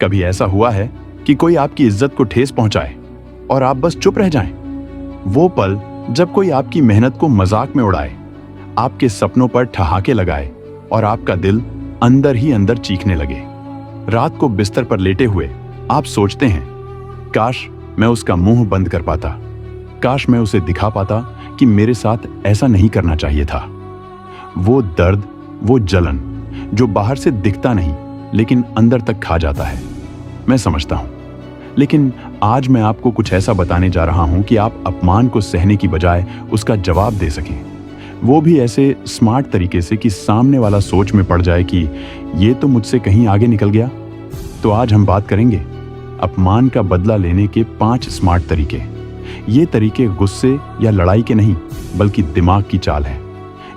कभी ऐसा हुआ है कि कोई आपकी इज्जत को ठेस पहुंचाए और आप बस चुप रह जाएं? वो पल जब कोई आपकी मेहनत को मजाक में उड़ाए, आपके सपनों पर ठहाके लगाए और आपका दिल अंदर ही अंदर चीखने लगे। रात को बिस्तर पर लेटे हुए आप सोचते हैं, काश मैं उसका मुंह बंद कर पाता, काश मैं उसे दिखा पाता कि मेरे साथ ऐसा नहीं करना चाहिए था। वो दर्द, वो जलन जो बाहर से दिखता नहीं लेकिन अंदर तक खा जाता है, मैं समझता हूं। लेकिन आज मैं आपको कुछ ऐसा बताने जा रहा हूं कि आप अपमान को सहने की बजाय उसका जवाब दे सकें, वो भी ऐसे स्मार्ट तरीके से कि सामने वाला सोच में पड़ जाए कि ये तो मुझसे कहीं आगे निकल गया। तो आज हम बात करेंगे अपमान का बदला लेने के 5 स्मार्ट तरीके। ये तरीके गुस्से या लड़ाई के नहीं बल्कि दिमाग की चाल है,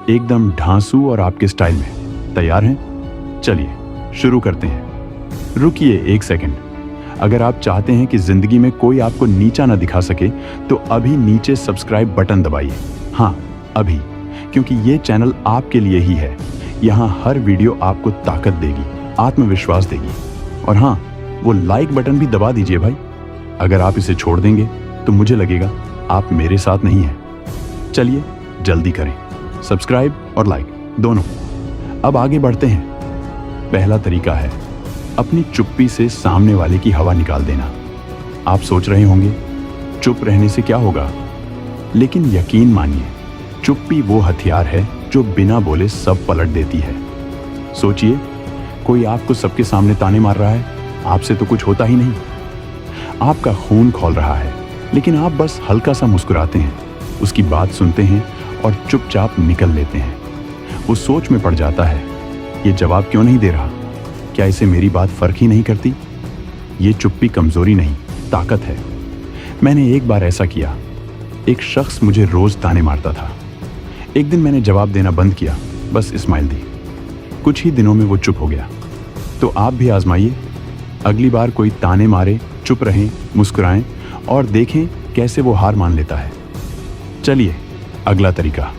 एकदम ढांसू और आपके स्टाइल में। तैयार हैं? चलिए शुरू करते हैं। रुकिए एक सेकंड। अगर आप चाहते हैं कि जिंदगी में कोई आपको नीचा ना दिखा सके तो अभी नीचे सब्सक्राइब बटन दबाइए। हाँ, अभी, क्योंकि ये चैनल आपके लिए ही है। यहाँ हर वीडियो आपको ताकत देगी, आत्मविश्वास देगी। और हाँ, वो लाइक बटन भी दबा दीजिए भाई। अगर आप इसे छोड़ देंगे तो मुझे लगेगा आप मेरे साथ नहीं हैं। चलिए जल्दी करें, सब्सक्राइब और लाइक दोनों। अब आगे बढ़ते हैं। पहला तरीका है अपनी चुप्पी से सामने वाले की हवा निकाल देना। आप सोच रहे होंगे चुप रहने से क्या होगा, लेकिन यकीन मानिए, चुप्पी वो हथियार है जो बिना बोले सब पलट देती है। सोचिए, कोई आपको सबके सामने ताने मार रहा है, आपसे तो कुछ होता ही नहीं, आपका खून खौल रहा है, लेकिन आप बस हल्का सा मुस्कुराते हैं, उसकी बात सुनते हैं और चुपचाप निकल लेते हैं। वो सोच में पड़ जाता है, ये जवाब क्यों नहीं दे रहा, क्या इसे मेरी बात फर्क ही नहीं करती। ये चुप्पी कमजोरी नहीं, ताकत है। मैंने एक बार ऐसा किया। एक शख्स मुझे रोज ताने मारता था। एक दिन मैंने जवाब देना बंद किया, बस स्माइल दी। कुछ ही दिनों में वो चुप हो गया। तो आप भी आजमाइए। अगली बार कोई ताने मारे, चुप रहें, मुस्कुराएं और देखें कैसे वो हार मान लेता है। चलिए अगला तरीका।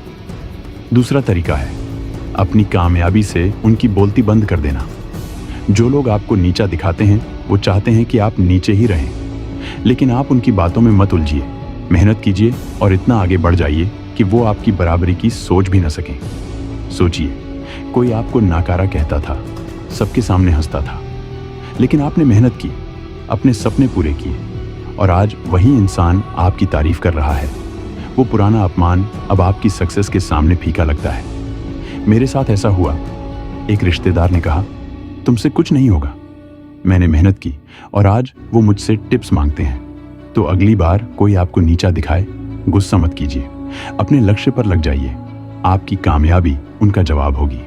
दूसरा तरीका है अपनी कामयाबी से उनकी बोलती बंद कर देना। जो लोग आपको नीचा दिखाते हैं वो चाहते हैं कि आप नीचे ही रहें, लेकिन आप उनकी बातों में मत उलझिए। मेहनत कीजिए और इतना आगे बढ़ जाइए कि वो आपकी बराबरी की सोच भी न सकें। सोचिए, कोई आपको नाकारा कहता था, सबके सामने हंसता था, लेकिन आपने मेहनत की, अपने सपने पूरे किए और आज वही इंसान आपकी तारीफ कर रहा है। वो पुराना अपमान अब आपकी सक्सेस के सामने फीका लगता है। मेरे साथ ऐसा हुआ। एक रिश्तेदार ने कहा, तुमसे कुछ नहीं होगा। मैंने मेहनत की और आज वो मुझसे टिप्स मांगते हैं। तो अगली बार कोई आपको नीचा दिखाए, गुस्सा मत कीजिए, अपने लक्ष्य पर लग जाइए। आपकी कामयाबी उनका जवाब होगी।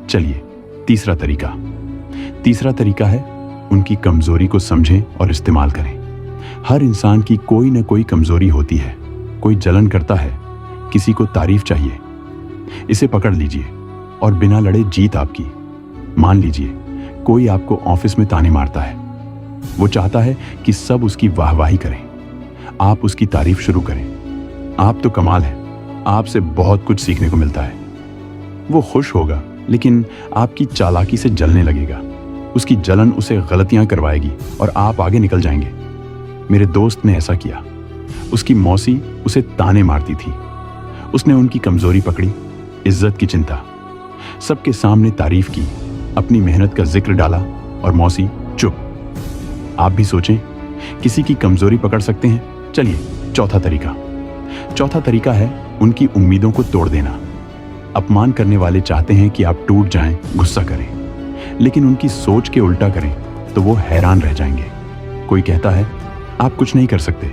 चलिए तीसरा तरीका। तीसरा तरीका है उनकी कमजोरी को समझें और इस्तेमाल करें। हर इंसान की कोई ना कोई कमजोरी होती है। कोई जलन करता है, किसी को तारीफ चाहिए, इसे पकड़ लीजिए और बिना लड़े जीत आपकी। मान लीजिए कोई आपको ऑफिस में ताने मारता है, वो चाहता है कि सब उसकी वाहवाही करें, आप उसकी तारीफ शुरू करें। आप तो कमाल है, आपसे बहुत कुछ सीखने को मिलता है। वो खुश होगा, लेकिन आपकी चालाकी से जलने लगेगा। उसकी जलन उसे गलतियां करवाएगी और आप आगे निकल जाएंगे। मेरे दोस्त ने ऐसा किया। उसकी मौसी उसे ताने मारती थी, उसने उनकी कमजोरी पकड़ी, इज्जत की चिंता, सबके सामने तारीफ की, अपनी मेहनत का जिक्र डाला और मौसी चुप। आप भी सोचें, किसी की कमजोरी पकड़ सकते हैं। चलिए चौथा तरीका। चौथा तरीका है उनकी उम्मीदों को तोड़ देना। अपमान करने वाले चाहते हैं कि आप टूट जाएं, गुस्सा करें, लेकिन उनकी सोच के उल्टा करें तो वो हैरान रह जाएंगे। कोई कहता है आप कुछ नहीं कर सकते,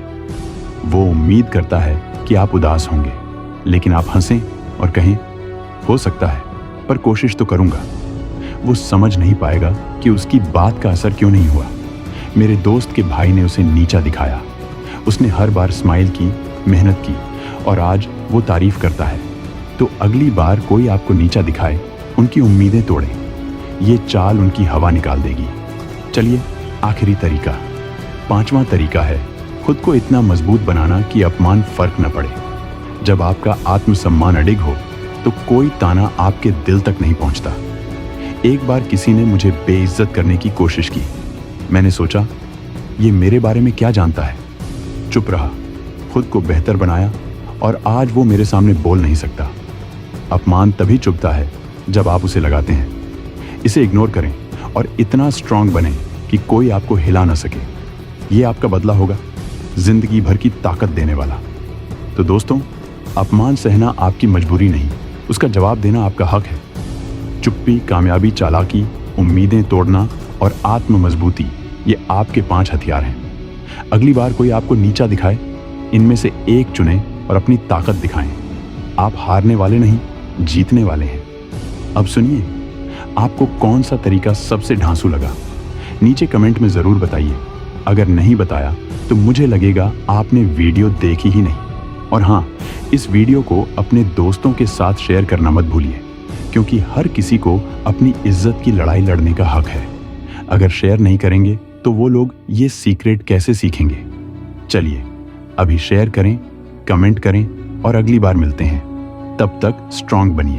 वो उम्मीद करता है कि आप उदास होंगे, लेकिन आप हंसें और कहें हो सकता है, पर कोशिश तो करूंगा। वो समझ नहीं पाएगा कि उसकी बात का असर क्यों नहीं हुआ। मेरे दोस्त के भाई ने उसे नीचा दिखाया। उसने हर बार स्माइल की, मेहनत की और आज वो तारीफ करता है। तो अगली बार कोई आपको नीचा दिखाए, उनकी उम्मीदें तोड़ें। ये चाल उनकी हवा निकाल देगी। चलिए आखिरी तरीका, पांचवा तरीका है खुद को इतना मजबूत बनाना कि अपमान फर्क न पड़े। जब आपका आत्मसम्मान अडिग हो तो कोई ताना आपके दिल तक नहीं पहुंचता। एक बार किसी ने मुझे बेइज्जत करने की कोशिश की, मैंने सोचा, ये मेरे बारे में क्या जानता है। चुप रहा, खुद को बेहतर बनाया और आज वो मेरे सामने बोल नहीं सकता। अपमान तभी चुभता है जब आप उसे लगाते हैं। इसे इग्नोर करें और इतना स्ट्रांग बने कि कोई आपको हिला ना सके। ये आपका बदला होगा, जिंदगी भर की ताकत देने वाला। तो दोस्तों, अपमान सहना आपकी मजबूरी नहीं, उसका जवाब देना आपका हक है। चुप्पी, कामयाबी, चालाकी, उम्मीदें तोड़ना और आत्म मजबूती, ये आपके 5 हथियार हैं। अगली बार कोई आपको नीचा दिखाए, इनमें से एक चुनें और अपनी ताकत दिखाएं। आप हारने वाले नहीं, जीतने वाले हैं। अब सुनिए, आपको कौन सा तरीका सबसे ढांसू लगा? नीचे कमेंट में ज़रूर बताइए। अगर नहीं बताया तो मुझे लगेगा आपने वीडियो देखी ही नहीं। और हाँ, इस वीडियो को अपने दोस्तों के साथ शेयर करना मत भूलिए, क्योंकि हर किसी को अपनी इज्जत की लड़ाई लड़ने का हक है। अगर शेयर नहीं करेंगे तो वो लोग ये सीक्रेट कैसे सीखेंगे? चलिए, अभी शेयर करें, कमेंट करें और अगली बार मिलते हैं। तब तक स्ट्रांग बनिए।